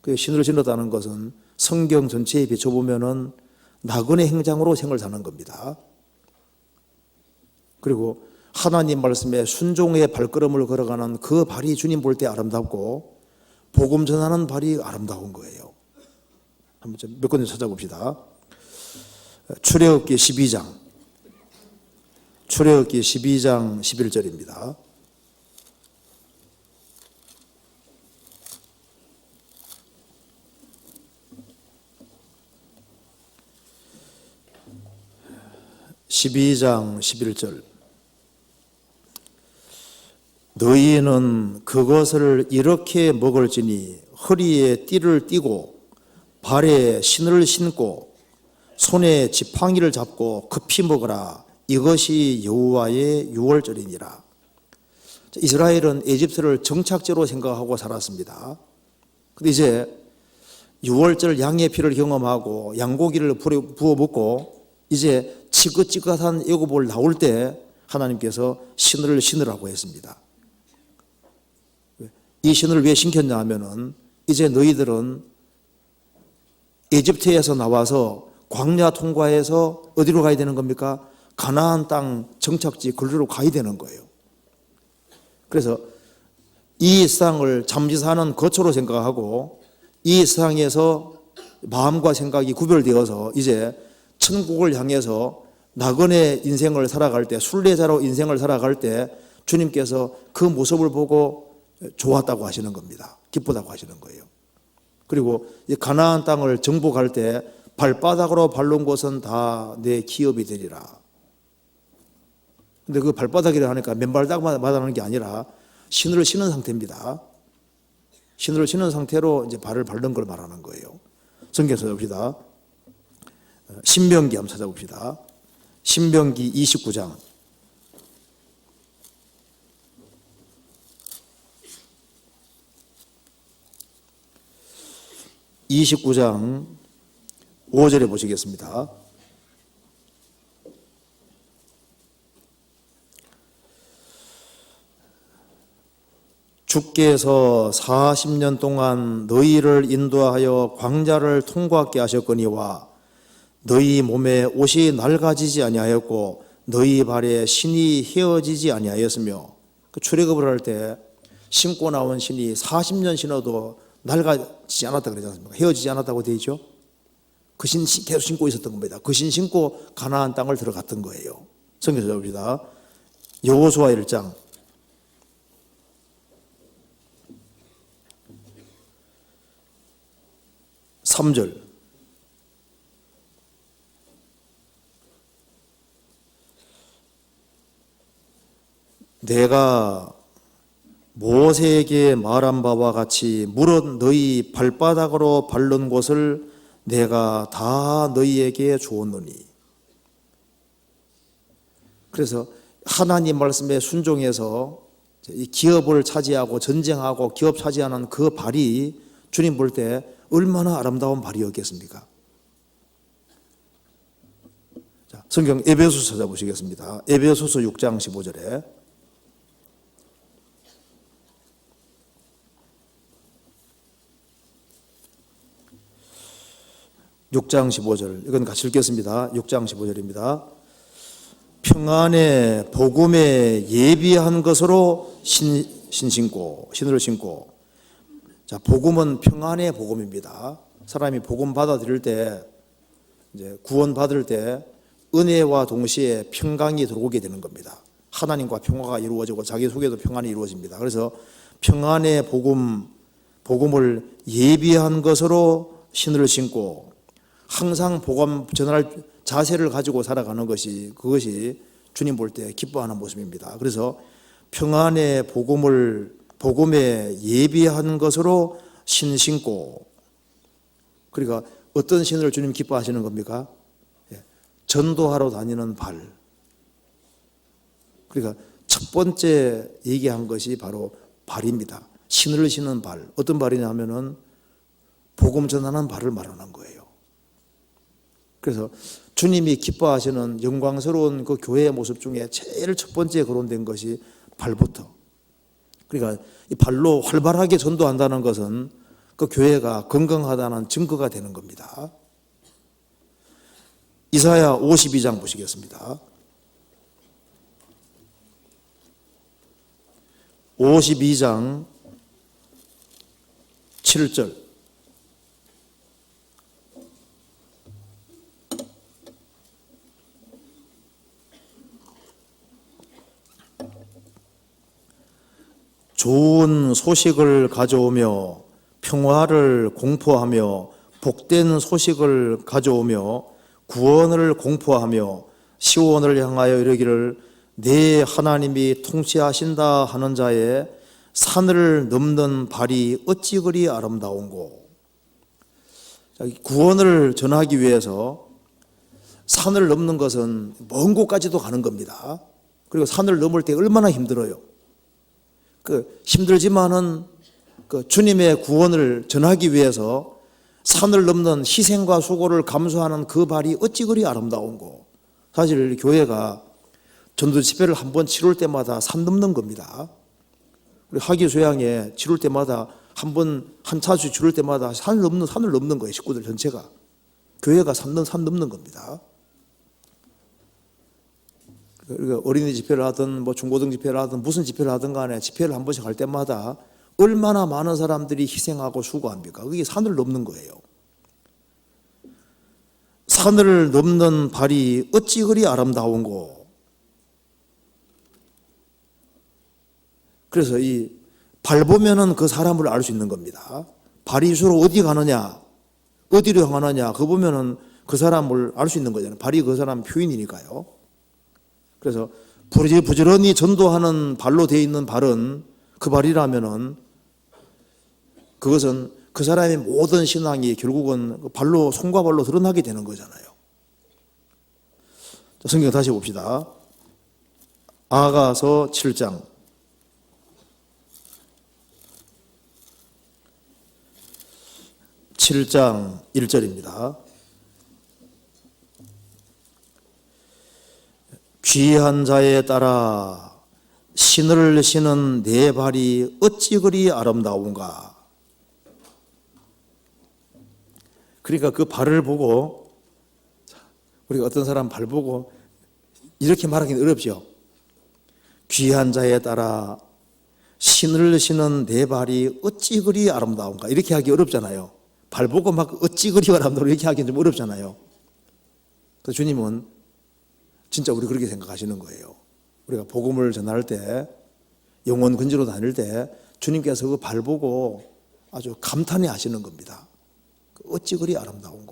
그 신을 신었다는 것은 성경 전체에 비춰보면은 나그네 행장으로 생을 사는 겁니다. 그리고 하나님 말씀에 순종의 발걸음을 걸어가는 그 발이 주님 볼 때 아름답고 복음 전하는 발이 아름다운 거예요. 한번 몇 군데 찾아봅시다. 출애굽기 12장 11절입니다. (12장 11절) 너희는 그것을 이렇게 먹을지니 허리에 띠를 띠고 발에 신을 신고 손에 지팡이를 잡고 급히 먹으라. 이것이 여호와의 유월절이니라. 이스라엘은 에집트를 정착지로 생각하고 살았습니다. 근데 이제 유월절 양의 피를 경험하고 양고기를 부어 먹고 이제 지긋지긋한 애굽을 나올 때 하나님께서 신을 신으라고 했습니다. 이 신을 왜 신켰냐 하면은 이제 너희들은 에집트에서 나와서 광야 통과해서 어디로 가야 되는 겁니까? 가나안 땅 정착지 거리로 가야 되는 거예요. 그래서 이 세상을 잠시사는 거처로 생각하고 이 세상에서 마음과 생각이 구별되어서 이제 천국을 향해서 나그네 인생을 살아갈 때, 순례자로 인생을 살아갈 때 주님께서 그 모습을 보고 좋았다고 하시는 겁니다. 기쁘다고 하시는 거예요. 그리고 가나안 땅을 정복할 때 발바닥으로 밟는 곳은 다 내 기업이 되리라. 근데 그 발바닥이라 하니까 맨발짝만 마다하는 게 아니라 신을 신은 상태입니다. 신을 신은 상태로 이제 발을 밟는 걸 말하는 거예요. 성경 찾아봅시다. 신명기 한번 찾아봅시다. 신명기 29장. (29장) 5절에 보시겠습니다. 주께서 40년 동안 너희를 인도하여 광야를 통과하게 하셨거니와 너희 몸에 옷이 낡아지지 아니하였고 너희 발에 신이 헤어지지 아니하였으며, 출애굽을 할 때 신고 나온 신이 40년 신어도 낡아지지 않았다 그러지 않습니까? 헤어지지 않았다고 되어 있죠. 그 신 계속 신고 있었던 겁니다. 그 신 신고 가나안 땅을 들어갔던 거예요. 성경 찾아봅시다. 여호수아 1장 3절. 내가 모세에게 말한 바와 같이 무릇 너희 발바닥으로 밟는 곳을 내가 다 너희에게 주었노니. 그래서 하나님 말씀에 순종해서 이 기업을 차지하고 전쟁하고 기업 차지하는 그 발이 주님 볼 때 얼마나 아름다운 발이었겠습니까? 자, 성경 에베소서 찾아보시겠습니다. 에베소서 6장 15절에 (6장 15절) 이건 같이 읽겠습니다. 6장 15절입니다. 평안의 복음에 예비한 것으로 신을 신고. 자, 복음은 평안의 복음입니다. 사람이 복음 받아들일 때, 이제 구원 받을 때 은혜와 동시에 평강이 들어오게 되는 겁니다. 하나님과 평화가 이루어지고 자기 속에도 평안이 이루어집니다. 그래서 평안의 복음을 예비한 것으로 신을 신고 항상 복음 전할 자세를 가지고 살아가는 것이, 그것이 주님 볼 때 기뻐하는 모습입니다. 그래서 평안의 복음에 예비한 것으로 신고. 그러니까 어떤 신을 주님 기뻐하시는 겁니까? 전도하러 다니는 발. 그러니까 첫 번째 얘기한 것이 바로 발입니다. 신을 신는 발. 어떤 발이냐 하면은 복음 전하는 발을 말하는 거예요. 그래서 주님이 기뻐하시는 영광스러운 그 교회의 모습 중에 제일 첫 번째 거론된 것이 발부터. 그러니까 이 발로 활발하게 전도한다는 것은 그 교회가 건강하다는 증거가 되는 겁니다. 이사야 52장 보시겠습니다. 52장 7절. 좋은 소식을 가져오며 평화를 공포하며 복된 소식을 가져오며 구원을 공포하며 시온을 향하여 이르기를 내 하나님이 통치하신다 하는 자의 산을 넘는 발이 어찌 그리 아름다운고. 구원을 전하기 위해서 산을 넘는 것은 먼 곳까지도 가는 겁니다. 그리고 산을 넘을 때 얼마나 힘들어요. 힘들지만은 주님의 구원을 전하기 위해서 산을 넘는 희생과 수고를 감수하는 그 발이 어찌 그리 아름다운고. 사실 교회가 전도 집회를 한번 치룰 때마다 산 넘는 겁니다. 우리 하기소양에 치룰 때마다 한 차수 치룰 때마다 산을 넘는 거예요. 식구들 전체가. 교회가 산 넘는 겁니다. 그러니까 어린이 집회를 하든 중고등 집회를 하든 무슨 집회를 하든 간에 집회를 한 번씩 할 때마다 얼마나 많은 사람들이 희생하고 수고합니까? 그게 산을 넘는 거예요. 산을 넘는 발이 어찌 그리 아름다운고. 그래서 이 발 보면은 그 사람을 알 수 있는 겁니다. 발이 주로 어디 가느냐, 어디로 향하느냐, 그거 보면은 그 사람을 알 수 있는 거잖아요. 발이 그 사람 표현이니까요. 그래서 부지런히 전도하는 발로 되어 있는 발은 그 발이라면은 그것은 그 사람의 모든 신앙이 결국은 발로, 손과 발로 드러나게 되는 거잖아요. 성경 다시 봅시다. 아가서 7장 1절입니다. 귀한 자에 따라 신을 신은 내 발이 어찌 그리 아름다운가. 그러니까 그 발을 보고, 우리가 어떤 사람 발 보고 이렇게 말하기는 어렵죠. 귀한 자에 따라 신을 신은 내 발이 어찌 그리 아름다운가. 이렇게 하기 어렵잖아요. 발 보고 막 어찌 그리 아름다운가 이렇게 하기는 좀 어렵잖아요. 그래서 주님은 진짜 우리 그렇게 생각하시는 거예요. 우리가 복음을 전할 때, 영혼 근지로 다닐 때 주님께서 그 발 보고 아주 감탄해 하시는 겁니다. 어찌 그리 아름다운가.